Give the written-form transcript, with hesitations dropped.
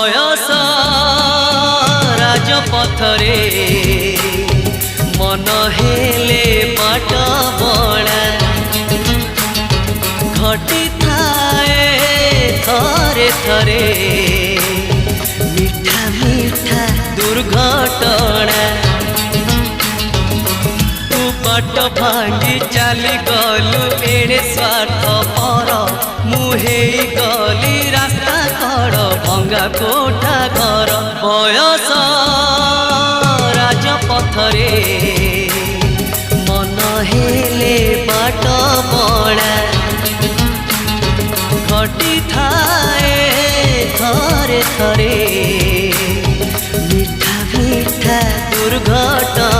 बयस राजपथरे मन हेले बाट बड़ा घटी थाए थरे थरे मीठा मीठा दुर्घटना तू बाट भांगी चली गलु एड़े स्वार्थ पर मुहे गली रास्ता कड़ भंगा कोठा घर बयस राजपथरे मन हेले बाट बड़ा घटी थाए थरे थरे मीठा मीठा दुर्घटना।